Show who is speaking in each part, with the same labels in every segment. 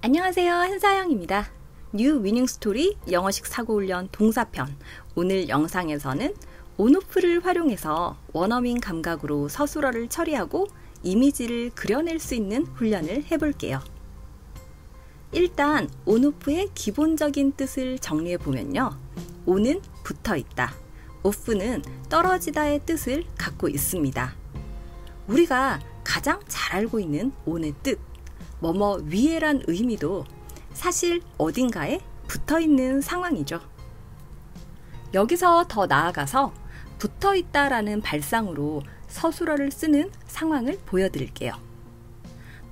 Speaker 1: 안녕하세요, 한사영입니다. 뉴 위닝 스토리 영어식 사고 훈련 동사편. 오늘 영상에서는 온오프를 활용해서 원어민 감각으로 서술어를 처리하고 이미지를 그려낼 수 있는 훈련을 해볼게요. 일단 온오프의 기본적인 뜻을 정리해보면요. on은 붙어있다, off는 떨어지다의 뜻을 갖고 있습니다. 우리가 가장 잘 알고 있는 on의 뜻, 뭐뭐 위에란 의미도 사실 어딘가에 붙어있는 상황이죠. 여기서 더 나아가서 붙어있다라는 발상으로 서술어를 쓰는 상황을 보여드릴게요.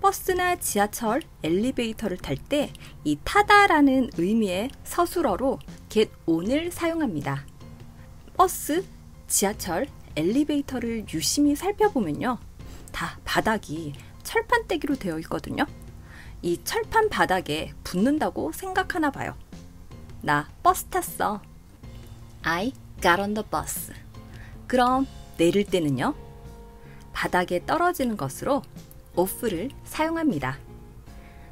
Speaker 1: 버스나 지하철, 엘리베이터를 탈 때 이 타다라는 의미의 서술어로 get on을 사용합니다. 버스, 지하철, 엘리베이터를 유심히 살펴보면요. 다 바닥이 철판대기로 되어 있거든요. 이 철판 바닥에 붙는다고 생각하나 봐요. 나 버스 탔어. I got on the bus. 그럼 내릴 때는요. 바닥에 떨어지는 것으로 off를 사용합니다.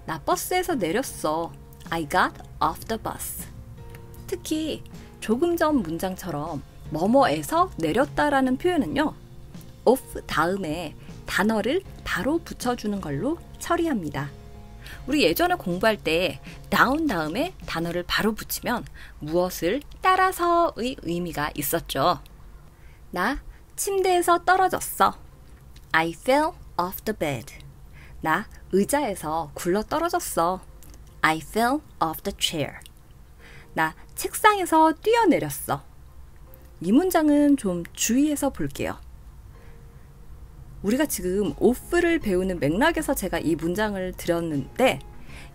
Speaker 1: 나 버스에서 내렸어. I got off the bus. 특히 조금 전 문장처럼 뭐뭐에서 내렸다라는 표현은요. off 다음에 단어를 바로 붙여주는 걸로 처리합니다. 우리 예전에 공부할 때 down 다음에 단어를 바로 붙이면 무엇을 따라서의 의미가 있었죠. 나 침대에서 떨어졌어. I fell off the bed. 나 의자에서 굴러 떨어졌어. I fell off the chair. 나 책상에서 뛰어내렸어. 이 문장은 좀 주의해서 볼게요. 우리가 지금 off를 배우는 맥락에서 제가 이 문장을 드렸는데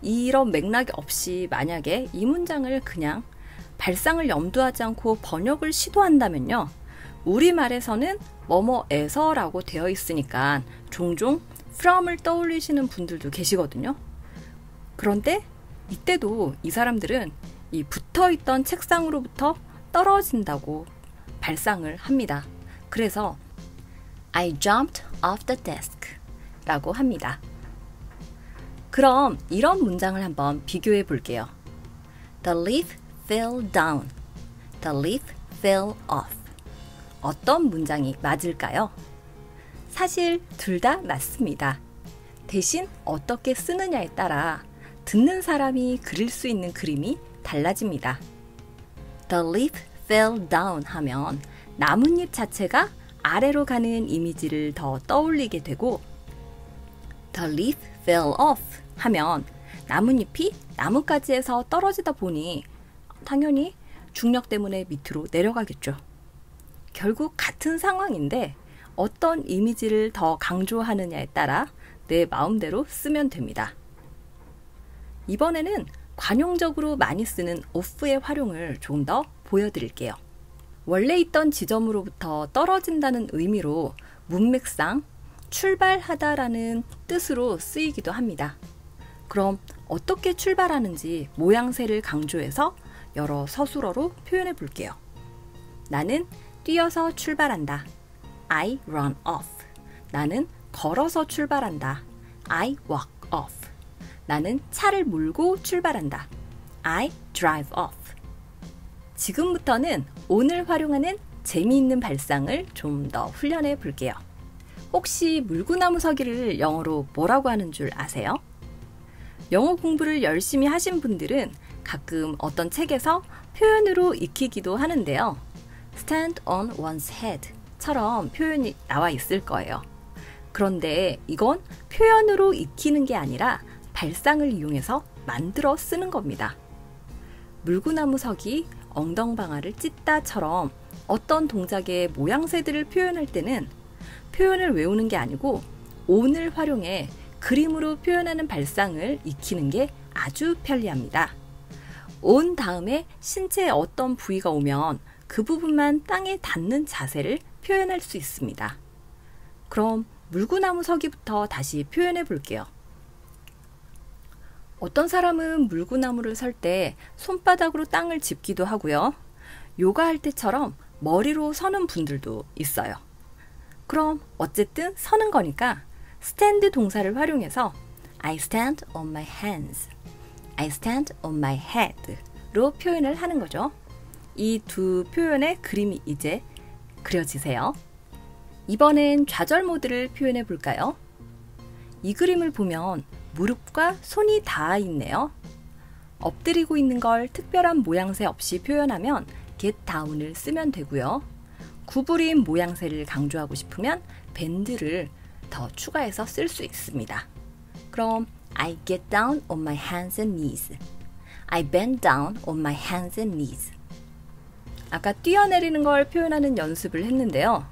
Speaker 1: 이런 맥락이 없이 만약에 이 문장을 그냥 발상을 염두하지 않고 번역을 시도한다면요. 우리말에서는 뭐뭐에서 라고 되어 있으니까 종종 from을 떠올리시는 분들도 계시거든요. 그런데 이때도 이 사람들은 이 붙어있던 책상으로부터 떨어진다고 발상을 합니다. 그래서 I jumped off the desk 라고 합니다. 그럼 이런 문장을 한번 비교해 볼게요. The leaf fell down. The leaf fell off. 어떤 문장이 맞을까요? 사실 둘 다 맞습니다. 대신 어떻게 쓰느냐에 따라 듣는 사람이 그릴 수 있는 그림이 달라집니다. The leaf fell down 하면 나뭇잎 자체가 아래로 가는 이미지를 더 떠올리게 되고 The leaf fell off 하면 나뭇잎이 나뭇가지에서 떨어지다 보니 당연히 중력 때문에 밑으로 내려가겠죠. 결국 같은 상황인데 어떤 이미지를 더 강조하느냐에 따라 내 마음대로 쓰면 됩니다. 이번에는 관용적으로 많이 쓰는 off의 활용을 조금 더 보여드릴게요. 원래 있던 지점으로부터 떨어진다는 의미로 문맥상 출발하다라는 뜻으로 쓰이기도 합니다. 그럼 어떻게 출발하는지 모양새를 강조해서 여러 서술어로 표현해 볼게요. 나는 뛰어서 출발한다. I run off. 나는 걸어서 출발한다. I walk off. 나는 차를 몰고 출발한다. I drive off. 지금부터는 오늘 활용하는 재미있는 발상을 좀 더 훈련해 볼게요. 혹시 물구나무 서기를 영어로 뭐라고 하는 줄 아세요? 영어 공부를 열심히 하신 분들은 가끔 어떤 책에서 표현으로 익히기도 하는데요. stand on one's head 처럼 표현이 나와 있을 거예요. 그런데 이건 표현으로 익히는 게 아니라 발상을 이용해서 만들어 쓰는 겁니다. 물구나무 서기, 엉덩방아를 찢다처럼 어떤 동작의 모양새들을 표현할 때는 표현을 외우는 게 아니고 on을 활용해 그림으로 표현하는 발상을 익히는 게 아주 편리합니다. on 다음에 신체의 어떤 부위가 오면 그 부분만 땅에 닿는 자세를 표현할 수 있습니다. 그럼 물구나무 서기부터 다시 표현해 볼게요. 어떤 사람은 물구나무를 설 때 손바닥으로 땅을 짚기도 하고요. 요가할 때처럼 머리로 서는 분들도 있어요. 그럼 어쨌든 서는 거니까 stand 동사를 활용해서 I stand on my hands. I stand on my head로 표현을 하는 거죠. 이 두 표현의 그림이 이제 그려지세요. 이번엔 좌절 모드를 표현해 볼까요? 이 그림을 보면 무릎과 손이 닿아 있네요. 엎드리고 있는 걸 특별한 모양새 없이 표현하면 get down을 쓰면 되고요. 구부린 모양새를 강조하고 싶으면 bend를 더 추가해서 쓸 수 있습니다. 그럼 I get down on my hands and knees. I bend down on my hands and knees. 아까 뛰어내리는 걸 표현하는 연습을 했는데요.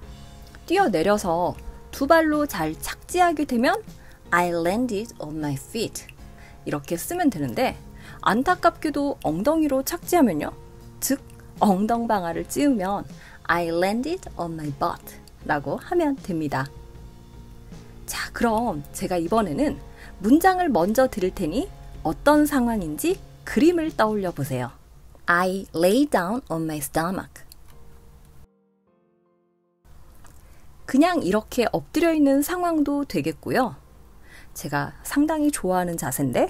Speaker 1: 뛰어내려서 두 발로 잘 착지하게 되면 I landed on my feet. 이렇게 쓰면 되는데 안타깝게도 엉덩이로 착지하면요. 즉 엉덩방아를 찌우면 I landed on my butt 라고 하면 됩니다. 자, 그럼 제가 이번에는 문장을 먼저 들을 테니 어떤 상황인지 그림을 떠올려 보세요. I lay down on my stomach. 그냥 이렇게 엎드려 있는 상황도 되겠고요. 제가 상당히 좋아하는 자세인데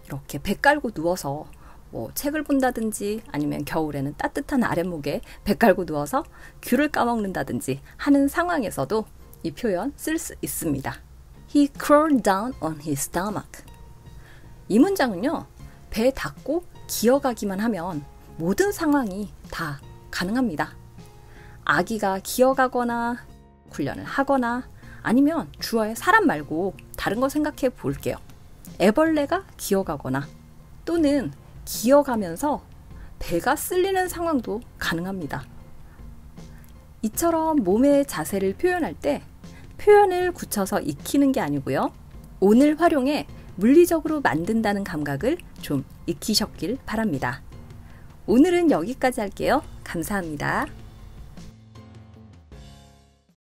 Speaker 1: 이렇게 배 깔고 누워서 책을 본다든지 아니면 겨울에는 따뜻한 아랫목에 배 깔고 누워서 귤을 까먹는다든지 하는 상황에서도 이 표현 쓸 수 있습니다. He crawled down on his stomach. 이 문장은요, 배 닫고 기어가기만 하면 모든 상황이 다 가능합니다. 아기가 기어가거나 훈련을 하거나 아니면 주어의 사람 말고 다른 거 생각해 볼게요. 애벌레가 기어가거나 또는 기어가면서 배가 쓸리는 상황도 가능합니다. 이처럼 몸의 자세를 표현할 때 표현을 굳혀서 익히는 게 아니고요. 오늘 활용해 물리적으로 만든다는 감각을 좀 익히셨길 바랍니다. 오늘은 여기까지 할게요. 감사합니다.